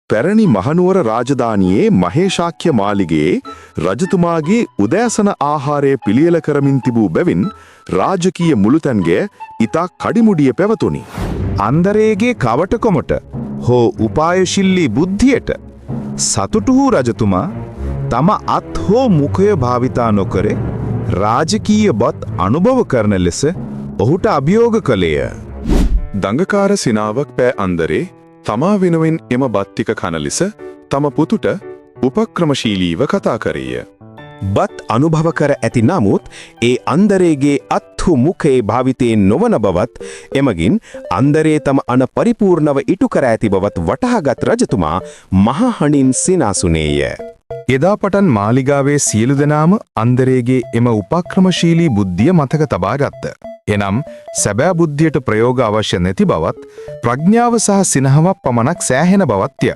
පැරණි මහනුවර රාජධානියේ මහේශාක්‍ය මාලිගයේ රජතුමාගේ උදෑසන ආහාරය පිළියෙල කරමින් තිබූ බැවින් රාජකීය මුළුතැන්ගේ ඉතා කඩිමුඩිය පැවතුණි. අන්දරේගේ කවටකොමට හෝ උපායශිල්ලී බුද්ධියට සතුටු වූ රජතුමා තම අත් හෝ මුඛය භාවිතා නොකර රාජකීය බත් අනුභව කරන ලෙස ඔහුට අභියෝග කළේය. දඟකාර සිනාවක් පෑ අන්දරේ තමා වෙනුවෙන් එම බත් ටික කන ලෙස තම පුතුට උපක්‍රමශීලීව කතා කරේය. බත් අනුභව කර ඇති නමුත් ඒ අන්දරේගේ අත්හු මුඛයේ භාවිතයෙන් නොවන බවත් එමගින් අන්දරේ තම අන පරිපූර්ණව ඉටු කර ඇති බවත් වටහාගත් රජතුමා මහහණින් සිනාසුනේය. එදා පටන් මාලිගාවේ සියලු දෙනාම අන්දරේගේ එම උපක්‍රමශීලී බුද්ධිය මතක තබා ගත්ත. එනම් සැබෑ බුද්ධියට ප්‍රයෝග අවශ්‍ය නැති බවත් ප්‍රඥාව සහ සිනහවක් පමණක් සෑහෙන බවත්ය.